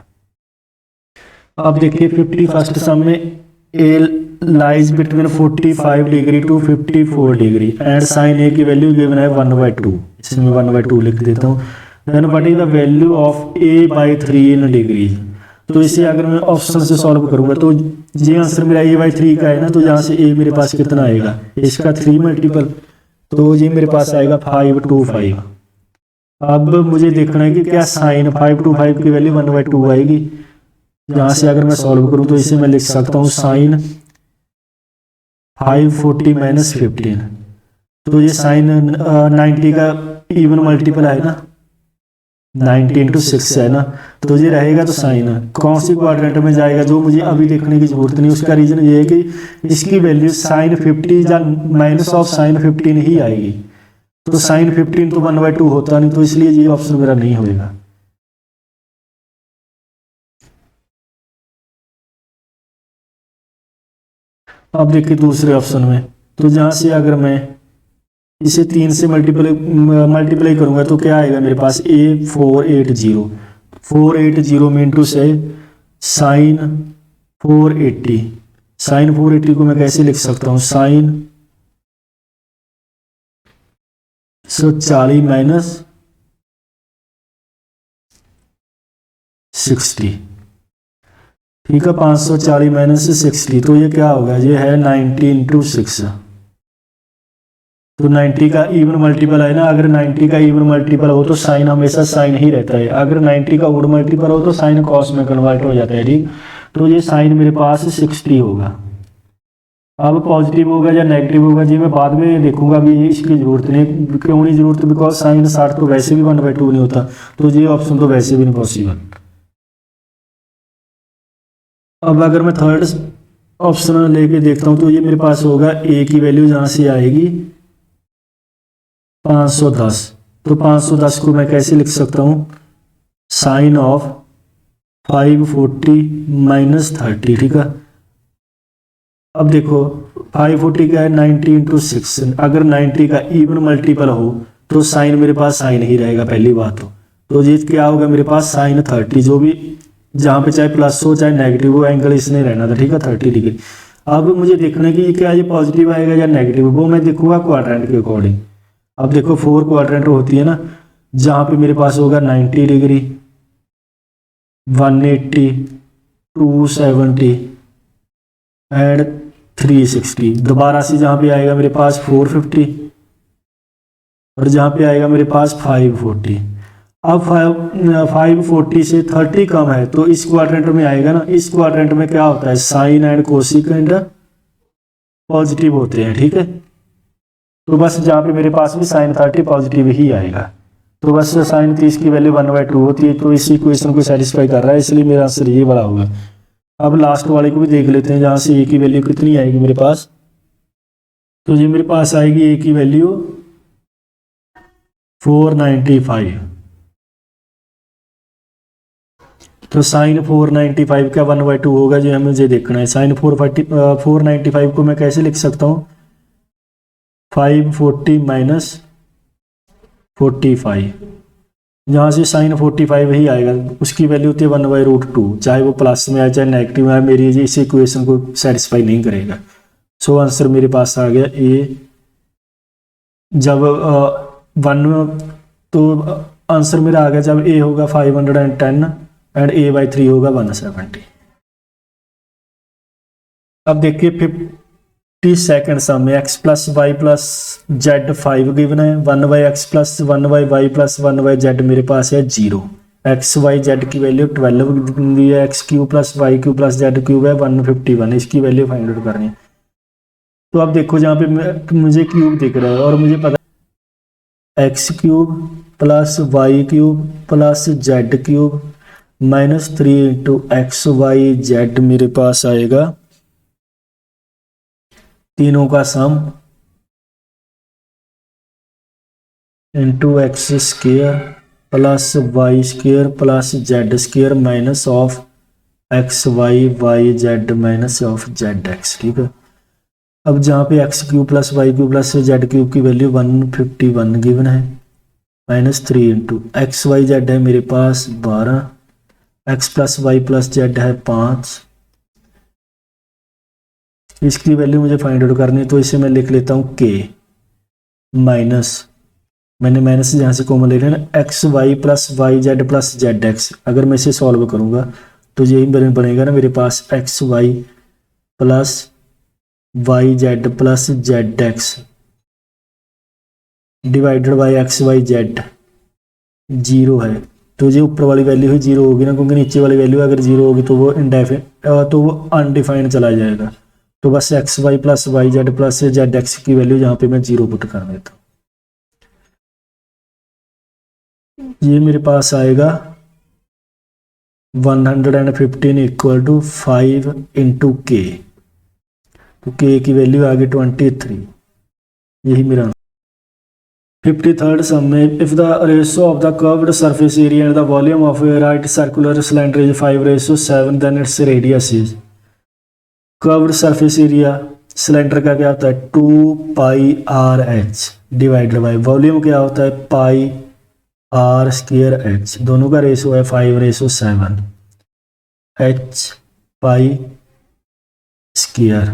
अब देखिए 51st सम में a lies between 45 degree to 54 degree and sine a की वैल्यू गिवन है 1/2, इसमें 1/2 लिख देता हूँ। Then what is the value of a/3 in degree. तो इसे अगर मैं ऑप्शन से सॉल्व करूंगा तो ये आंसर मेरा a/3 का है ना, तो यहाँ से a मेरे पास कितना आएगा, इसका 3 मल्टीपल, तो ये मेरे पास आएगा 5/5। अब मुझे देखना है कि क्या साइन 5/5 की वैल्यू 1/2 आएगी। यहाँ से अगर मैं सॉल्व करूँ तो इसे मैं लिख सकता हूँ साइन 540 - 15, तो ये साइन 90 का इवन मल्टीपल है ना, 90 × 6 है ना, तो ये रहेगा। तो साइन कौन सी क्वाड्रेंट में जाएगा जो मुझे अभी देखने की जरूरत नहीं, उसका रीजन ये है कि इसकी वैल्यू साइन 50 या माइनस ऑफ साइन 15 ही आएगी, तो साइन 15 तो 1/2 होता नहीं, तो इसलिए ये ऑप्शन मेरा नहीं होगा। अब देखिए दूसरे ऑप्शन में, तो जहां से अगर मैं इसे 3 से मल्टीप्लाई करूंगा तो क्या आएगा मेरे पास, A480 में इंटू से साइन 480 को मैं कैसे लिख सकता हूँ, साइन 140 - 60, ठीक है। 540 - 60, तो ये क्या होगा, ये है 90 × 6, तो 90 का इवन मल्टीपल है ना। अगर 90 का इवन मल्टीपल हो तो साइन हमेशा साइन ही रहता है, अगर 90 का ओड मल्टीपल हो तो साइन कॉस में कन्वर्ट हो जाता है, ठीक। तो ये साइन मेरे पास 60 होगा। अब पॉजिटिव होगा या नेगेटिव होगा जी मैं बाद में देखूंगा, अभी इसकी जरूरत नहीं। क्यों नहीं जरूरत, बिकॉज साइन 60 तो वैसे भी 1/2 नहीं होता, तो ये ऑप्शन तो वैसे भी नहीं पॉसिबल। अब अगर मैं थर्ड ऑप्शन लेके देखता हूँ तो ये मेरे पास होगा ए की वैल्यू जहाँ से आएगी 510, तो 510 को मैं कैसे लिख सकता हूँ, साइन ऑफ 540 - 30, ठीक है। अब देखो 540 का है 90 × 6, अगर 90 का इवन मल्टीपल हो तो साइन मेरे पास साइन ही रहेगा पहली बात तो ये क्या होगा मेरे पास साइन 30, जो भी जहाँ पे चाहे प्लस हो चाहे नेगेटिव हो एंगल इसने रहना था, ठीक है, 30 डिग्री। अब मुझे देखना है कि क्या ये पॉजिटिव आएगा या नेगेटिव, वो मैं देखूंगा क्वाड्रेंट के अकॉर्डिंग। अब देखो 4 क्वाड्रेंट होती है ना, जहाँ पे मेरे पास होगा 90 डिग्री, 180, 270 एंड 360। दोबारा से जहाँ पे आएगा मेरे पास 450 और जहाँ पे आएगा मेरे पास 540। अब 540 से 30 कम है तो इस क्वाड्रेंट में आएगा ना। इस क्वाड्रेंट में क्या होता है, साइन एंड कोसिकेंट पॉजिटिव होते हैं, ठीक है। तो बस जहाँ पे मेरे पास भी साइन 30 पॉजिटिव ही आएगा, तो बस साइन 30 की वैल्यू 1/2 होती है, तो इस इक्वेशन को सेटिस्फाई कर रहा है, इसलिए मेरा आंसर ये बड़ा होगा। अब लास्ट वाले को भी देख लेते हैं, जहाँ से ए की वैल्यू कितनी आएगी मेरे पास, तो ये मेरे पास आएगी ए की वैल्यू 495। तो साइन 495 का 1/2 होगा, जो हमें मुझे देखना है। साइन 495 को मैं कैसे लिख सकता हूँ, 540 - 45, जहाँ से साइन 45 ही आएगा, उसकी वैल्यू होती है 1/√2, चाहे वो प्लस में आए चाहे नेगेटिव में आए, मेरी इस इक्वेशन को सेटिस्फाई नहीं करेगा। सो आंसर मेरे पास आ गया ए। जब 1 तो आंसर मेरा आ गया जब ए होगा 510 एंड a/3 होगा 170। अब देखिए 52nd सम में x + y + z 5 गिवन है, 1/x + 1/y + 1/z मेरे पास है 0। x y z की वैल्यू 12 दी है, x³ + y³ + z³ है 151, इसकी वैल्यू फाइंड आउट करनी है। तो अब देखो जहाँ पे मुझे क्यूब दिख रहा है और मुझे पता x cube plus y cube plus z cube -3 into x y z मेरे पास आएगा तीनों का sum into x square plus y square plus z square minus of x y y z minus of z x. ठीक है, अब जहाँ पे x cube plus y cube plus z cube की वैल्यू 151 गिवन है -3 इंटू एक्स वाई जेड है मेरे पास 12, x plus Y plus Z है 5, इसकी वैल्यू मुझे फाइंड आउट करनी है तो इसे मैं लिख लेता हूँ के माइनस, मैंने माइनस यहाँ से कॉमन ले लेना, X Y plus Y Z plus Z X. अगर मैं इसे सॉल्व करूँगा तो यही बनेगा ना मेरे पास x Y plus Y Z plus Z x divided by x y z 0 है, तो जो ऊपर वाली वैल्यू है 0 होगी ना, क्योंकि नीचे वाली वैल्यू अगर 0 होगी तो वो तो वो अनडिफाइंड चला जाएगा। तो बस X Y plus Y Z plus Z X की वैल्यू यहाँ पे मैं 0 पुट कर देता हूँ। ये मेरे पास आएगा 115 इक्वल टू 5 इंटू के, तो के की वैल्यू आ गई 23, यही मेरा 53rd सम में if the ratio of the curved surface area and the volume of a right circular cylinder is 5:7 then its radius is. Curved surface area cylinder का क्या होता है 2πr/h डिवाइडेड बाय वॉल्यूम क्या होता है πr²h, दोनों का रेशो है 5:7 h pi square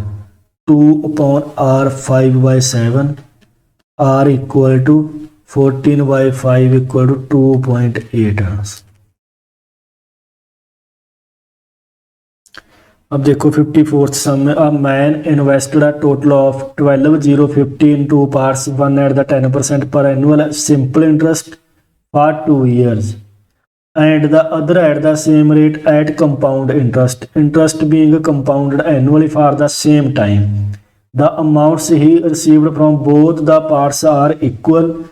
2/r 5/7 r equal to 14/5 equal to 2.8 answer. अब देखो 54th सम में a man invested a total of 12,050 in 2 parts, one at the 10% per annual simple interest for 2 years and the other at the same rate at compound interest being compounded annually for the same time. The amounts he received from both the parts are equal,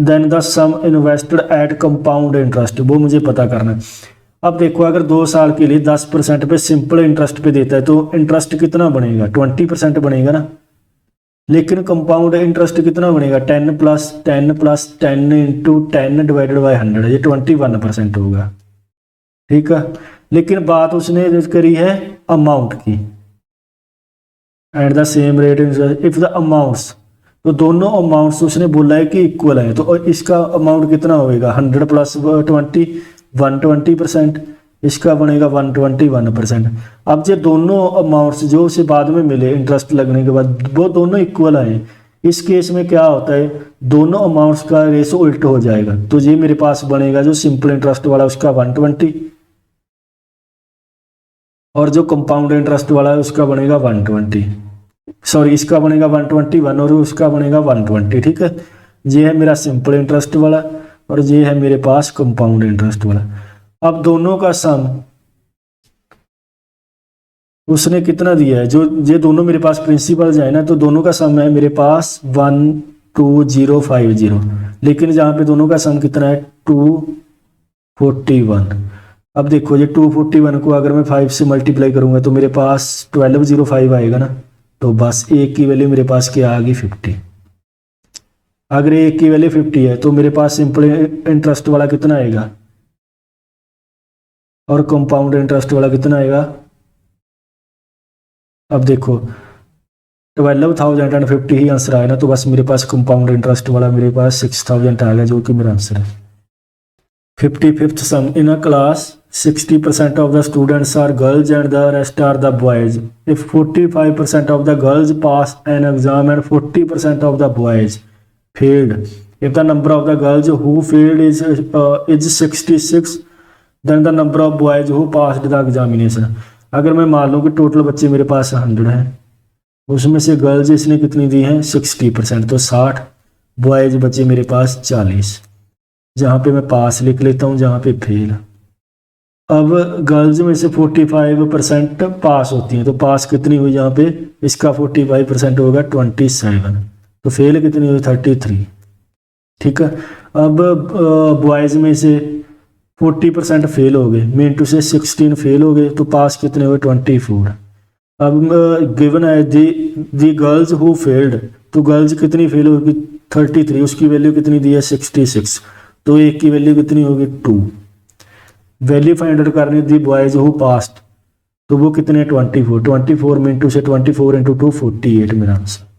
then the sum invested at compound interest, वो मुझे पता करना है। अब देखो अगर 2 साल के लिए 10% पे सिंपल इंटरेस्ट पे देता है तो इंटरेस्ट कितना बनेगा 20% बनेगा ना, लेकिन कंपाउंड इंटरेस्ट कितना बनेगा 10 प्लस 10 इंटू 10 डिवाइडेड बाई 100, ये 21% होगा। ठीक है, लेकिन बात उसने करी है अमाउंट की, at the same rate if the amounts, तो दोनों अमाउंट्स उसने बोला है कि इक्वल है, तो इसका अमाउंट कितना होगा 100 प्लस 20 120%, इसका बनेगा 121%। अब जो दोनों अमाउंट्स जो उसे बाद में मिले इंटरेस्ट लगने के बाद वो दोनों इक्वल आए, इस केस में क्या होता है दोनों अमाउंट्स का रेशो उल्ट हो जाएगा, तो ये मेरे पास बनेगा जो सिंपल इंटरेस्ट वाला उसका 120 और जो कंपाउंड इंटरेस्ट वाला है उसका बनेगा 120, सॉरी इसका बनेगा 121 और उसका बनेगा 120। ठीक है, ये है मेरा सिंपल इंटरेस्ट वाला और ये है मेरे पास कंपाउंड इंटरेस्ट वाला। अब दोनों का सम उसने कितना दिया है, जो ये दोनों मेरे पास प्रिंसिपल है ना, तो दोनों का सम है मेरे पास 12050, लेकिन जहाँ पे दोनों का सम कितना है 241। अब देखो ये 241 को अगर मैं 5 से मल्टीप्लाई करूंगा तो मेरे पास 1205 आएगा ना, तो बस एक की वैल्यू मेरे पास क्या आ गई 50। अगर एक की वैल्यू 50 है तो मेरे पास सिंपल इंटरेस्ट वाला कितना आएगा और कंपाउंड इंटरेस्ट वाला कितना आएगा। अब देखो 12,050 ही आंसर आया ना, तो बस मेरे पास कंपाउंड इंटरेस्ट वाला मेरे पास 6,000 आ गया, जो कि मेरा आंसर है। 55th sum in a class 60% of the students are girls and the rest are the boys. If 45% of the girls pass an exam and 40% of the boys failed, if the number of the girls who failed is 66, then the number of boys who passed the examination. अगर मैं मान लूँ कि total बच्चे मेरे पास 100 हैं, उसमें से गर्ल्स इसने कितनी दी हैं 60%, तो 60, बॉयज बच्चे मेरे पास 40, जहाँ पे मैं पास लिख लेता हूँ, जहाँ पे फेल। अब गर्ल्स में से 45% पास होती हैं, तो पास कितनी हुई यहाँ पे, इसका 45% होगा 27, तो फेल कितनी हुई 33। ठीक है। अब बॉयज़ में से 40% फेल हो गए, मीनटू से 16 फेल हो गए, तो पास कितने हुए 24। अब गिवन है दी गर्ल्स हु फेल्ड, तो गर्ल्स कितनी फेल होगी 33, उसकी वैल्यू कितनी दी है 66, तो एक की वैल्यू कितनी होगी 2। वैल्यू फाइंड आउट करनी दी बॉयज हु पास्ट, तो वो कितने 24 मीनटू से 24 इंटू 2 48 मेरा answer.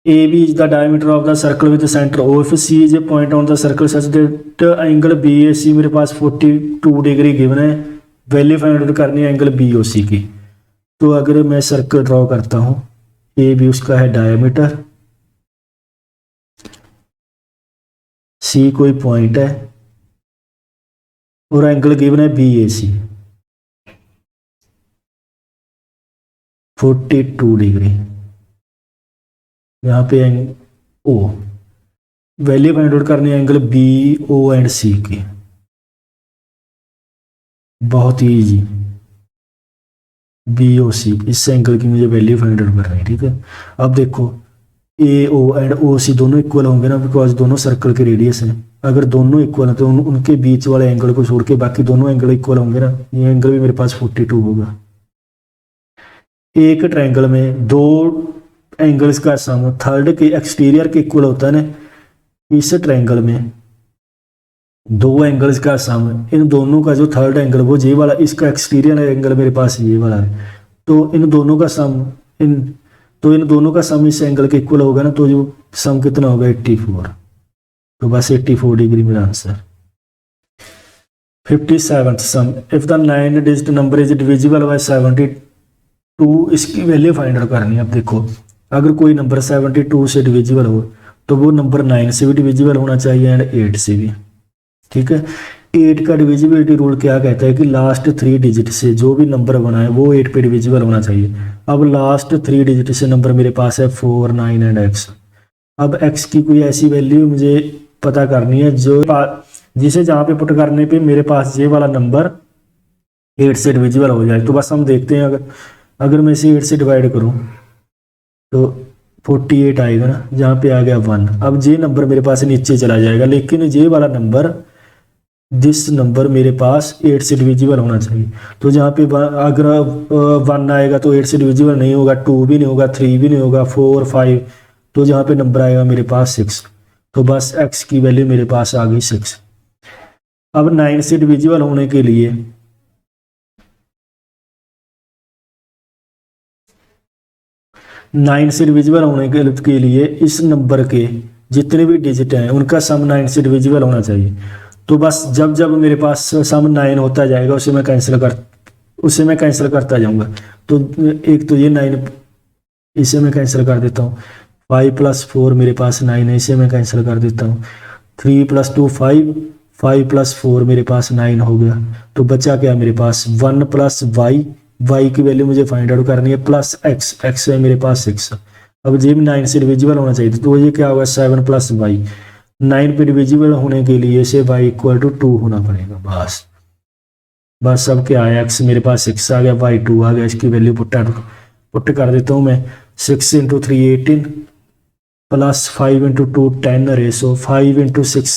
A b is the diameter of the circle with centre o, if c is a point on the circle such that angle b a c मेरे पास 42 degree given है, value find out करनी है angle B O सी की। तो अगर मैं circle draw करता हूँ, ए बी उसका है डायमीटर, सी कोई पॉइंट है और एंगल गिवन है बी ए सी 42 डिग्री, यहाँ पे ओ, वैल्यू फाइंड आउट करनी है एंगल बी ओ एंड सी की। बहुत ही इजी, बी ओ सी, इस एंगल की मुझे वैल्यू फाइंड आउट करनी है। ठीक है। अब देखो ए ओ एंड ओ सी दोनों इक्वल होंगे ना, बिकॉज दोनों सर्कल के रेडियस हैं। अगर दोनों इक्वल हैं तो उनके बीच वाले एंगल को छोड़ के बाकी दोनों एंगल इक्वल होंगे ना, ये एंगल भी मेरे पास 42 होगा। एक ट्रायंगल में दो एंगल्स का सम थर्ड के एक्सटीरियर के इक्वल होता है ना, इस ट्रायंगल में दो एंगल्स का सम, इन दोनों का जो थर्ड एंगल वो ये वाला, इसका एक्सटीरियर एंगल मेरे पास ये वाला है, तो इन दोनों का सम इन दोनों का सम इस एंगल के इक्वल होगा ना, तो जो सम कितना होगा 84, तो बस 84 डिग्री मेरा answer. 57th sum, if the 9 digit number is divisible by 72, इसकी वैल्यू फाइंड आउट करनी है। अब देखो अगर कोई नंबर 72 से डिविजिबल हो तो वो नंबर 9 से भी डिविजिबल होना चाहिए एंड 8 से भी। ठीक है। 8 का डिविजिबिलिटी रूल क्या कहता है कि लास्ट 3 डिजिट से जो भी नंबर बना है वो 8 पे डिविजिबल होना चाहिए। अब लास्ट 3 डिजिट से नंबर मेरे पास है 4, 9 एंड x। अब x की कोई ऐसी वैल्यू मुझे पता करनी है जो जिसे जहाँ पे पुट करने पे मेरे पास ये वाला नंबर 8 से डिविजिबल हो जाए। तो बस हम देखते हैं, अगर मैं इसे 8 से डिवाइड करूँ तो 48 आएगा ना, जहाँ पे आ गया 1। अब ये नंबर मेरे पास नीचे चला जाएगा, लेकिन ये वाला नंबर दिस नंबर मेरे पास 8 से डिविजिबल होना चाहिए। तो जहाँ पे अगर 1 आएगा तो 8 से डिविजिबल नहीं होगा, 2 भी नहीं होगा, 3 भी नहीं होगा, 4, 5, तो जहाँ पे नंबर आएगा मेरे पास 6। तो बस x की वैल्यू मेरे पास आ गई 6। अब 9 से डिविजिबल होने के लिए 9 से डिविजिबल होने के लिए इस नंबर के जितने भी डिजिट हैं उनका सम 9 से डिविजिबल होना चाहिए। तो बस जब जब मेरे पास सम 9 होता जाएगा उसे मैं कैंसिल करता जाऊंगा। तो एक तो ये 9, इसे मैं कैंसिल कर देता हूँ। 5 + 4 मेरे पास 9 है, इसे मैं कैंसिल कर देता हूँ। 3 + 2 5, 5 + 4 मेरे पास 9 हो गया। तो बचा क्या मेरे पास 1 + y की वैल्यू मुझे फाइंड आउट करनी है, प्लस x है मेरे पास 6। अब ये भी 9 से डिविजिबल होना चाहिए, तो ये क्या होगा 7 + y। 9 पे डिविजिबल होने के लिए से y = 2 होना पड़ेगा। बस अब क्या है, x मेरे पास 6 आ गया, y 2 आ गया। इसकी वैल्यू पुट कर देता हूँ मैं। 6 × 3 18 plus 5 × 2 10 ratio 5 × 6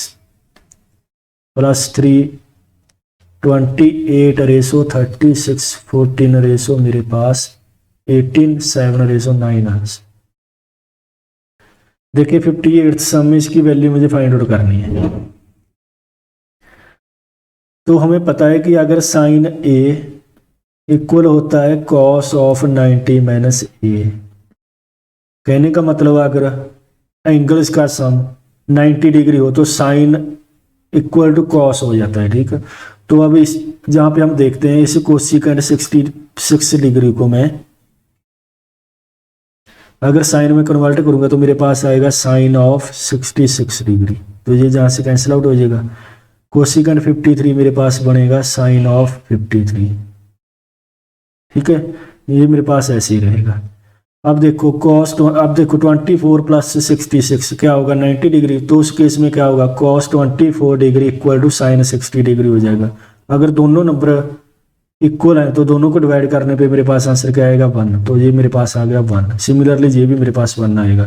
plus 3 28 ratio 36 14 ratio मेरे पास 18 7 रेशो 9 आंसर। देखिए 58 सम में इसकी वैल्यू मुझे फाइंड आउट करनी है। तो हमें पता है कि अगर साइन ए इक्वल होता है कॉस ऑफ 90 - ए, कहने का मतलब अगर एंगल्स का सम 90 डिग्री हो तो साइन इक्वल टू कॉस हो जाता है। ठीक है। तो अब इस जहाँ पे हम देखते हैं इस कोसिकेंट 66 डिग्री को मैं अगर साइन में कन्वर्ट करूंगा तो मेरे पास आएगा साइन ऑफ 66 डिग्री। तो ये जहाँ से कैंसिल आउट हो जाएगा। कोसिकेंट 53 मेरे पास बनेगा साइन ऑफ 53। ठीक है। ये मेरे पास ऐसे ही रहेगा। अब देखो अब देखो 24 + 66 क्या होगा 90 डिग्री। तो उस केस में क्या होगा cos 24 डिग्री = साइन 60 डिग्री हो जाएगा। अगर दोनों नंबर इक्वल हैं तो दोनों को डिवाइड करने पे मेरे पास आंसर क्या आएगा 1, तो ये मेरे पास आ गया 1। सिमिलरली ये भी मेरे पास 1 आएगा।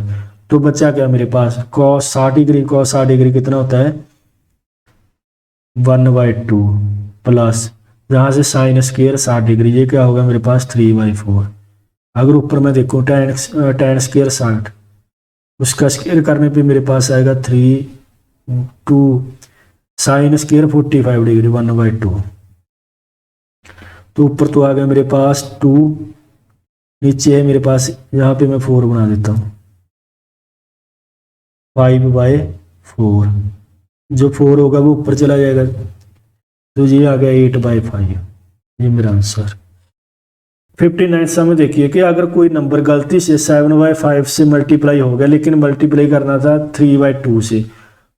तो बच्चा क्या मेरे पास cos 60 डिग्री, cos 60 डिग्री कितना होता है 1/2 प्लस यहाँ से साइन स्क्वायर 60 डिग्री, ये क्या होगा मेरे पास 3/4। अगर ऊपर मैं देखूँ tan स्क्वायर 60, उसका स्क्वायर करने पे मेरे पास आएगा 2 साइन स्क्वायर 45 डिग्री 1/2। तो ऊपर तो आ गया मेरे पास 2, नीचे है मेरे पास, यहाँ पे मैं 4 बना देता हूँ 5/4, जो 4 होगा वो ऊपर चला जाएगा, तो ये आ गया 8/5, ये मेरा आंसर। 59 सम देखिए कि अगर कोई नंबर गलती से 7/5 से मल्टीप्लाई हो गया लेकिन मल्टीप्लाई करना था 3/2 से,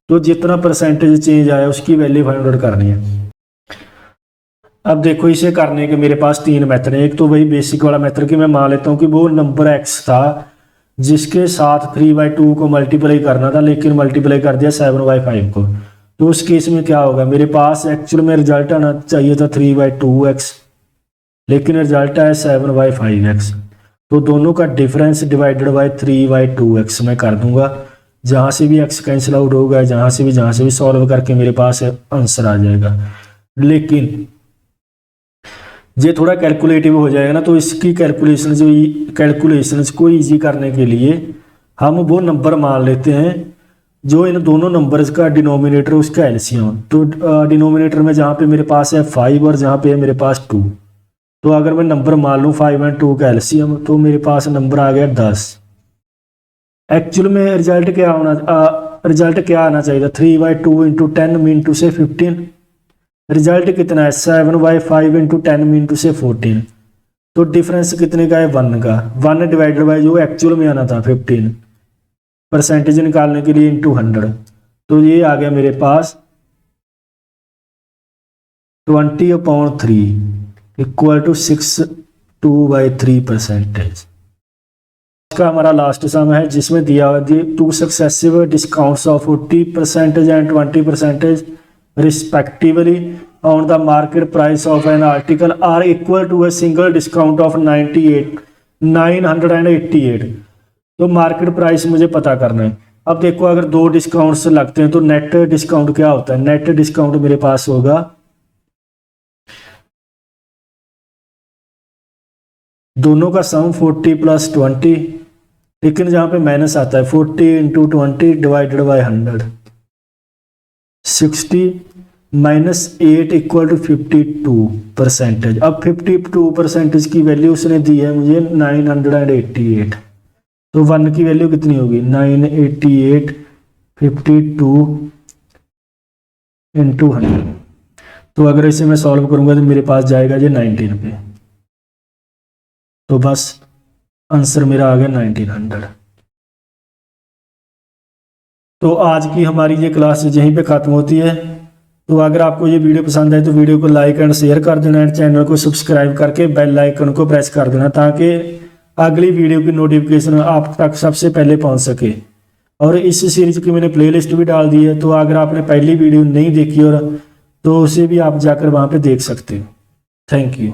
तो जितना परसेंटेज चेंज आया उसकी वैल्यू फाइंड आउट करनी है। अब देखो इसे करने के मेरे पास 3 मेथड है। एक तो वही बेसिक वाला मेथड कि मैं मान लेता हूँ कि वो नंबर x था जिसके साथ 3/2 को मल्टीप्लाई करना था लेकिन मल्टीप्लाई कर दिया 7/5 को, तो उस केस में क्या होगा, मेरे पास एक्चुअल में रिजल्ट आना चाहिए था 3/2x लेकिन रिजल्ट आया 7/5x, तो दोनों का डिफरेंस डिवाइडेड बाय 3/2x मैं कर दूंगा। जहाँ से भी x कैंसिल आउट होगा, जहाँ से भी सॉल्व करके मेरे पास आंसर आ जाएगा। लेकिन ये थोड़ा कैलकुलेटिव हो जाएगा ना, तो इसकी कैलकुलेशंस को इजी करने के लिए हम वो नंबर मान लेते हैं जो इन दोनों नंबर्स का डिनोमिनेटर उसका एलसीएम। तो डिनोमिनेटर में जहाँ पे मेरे पास है 5 और जहाँ पे है मेरे पास 2, तो अगर मैं नंबर मान लूँ 5 और 2 का एलसीएम, तो मेरे पास नंबर आ गया 10। एक्चुअल में रिजल्ट क्या आना चाहिए था 3/2 इंटू 10 मीन टू से 15, रिजल्ट कितना है 7/5 इंटू 10 मीन टू से 14, तो डिफरेंस कितने का है 1 का। 1 डिवाइडेड बाई जो एक्चुअल में आना था 15, परसेंटेज निकालने के लिए इंटू 100, तो ये आ गया मेरे पास 20/3 इक्वल टू 62/3 परसेंटेज। इसका हमारा लास्ट सम है जिसमें दिया हुआ 2 successive discounts of 40% and 20% respectively on the market price of an article are equal to a single discount of 988। तो मार्केट प्राइस मुझे पता करना है। अब देखो अगर 2 डिस्काउंट्स लगते हैं तो नेट डिस्काउंट क्या होता है, नेट डिस्काउंट मेरे पास होगा दोनों का सम 40 + 20, लेकिन जहां पे माइनस आता है 40 into 20 divided by 100, 60 -8 equal to 52%। अब 52% की वैल्यू उसने दी है मुझे 988, तो 1 की वैल्यू कितनी होगी 988 52 इंटू 100। तो अगर इसे मैं सॉल्व करूंगा तो मेरे पास जाएगा ये 19 पे, तो बस आंसर मेरा आ गया 1900। तो आज की हमारी ये क्लास यहीं पे ख़त्म होती है। तो अगर आपको ये वीडियो पसंद आए तो वीडियो को लाइक एंड शेयर कर देना एंड चैनल को सब्सक्राइब करके बेल आइकन को प्रेस कर देना ताकि अगली वीडियो की नोटिफिकेशन आप तक सबसे पहले पहुंच सके। और इस सीरीज की मैंने प्लेलिस्ट भी डाल दी है, तो अगर आपने पहली वीडियो नहीं देखी और तो उसे भी आप जाकर वहां पे देख सकते हो। Thank you.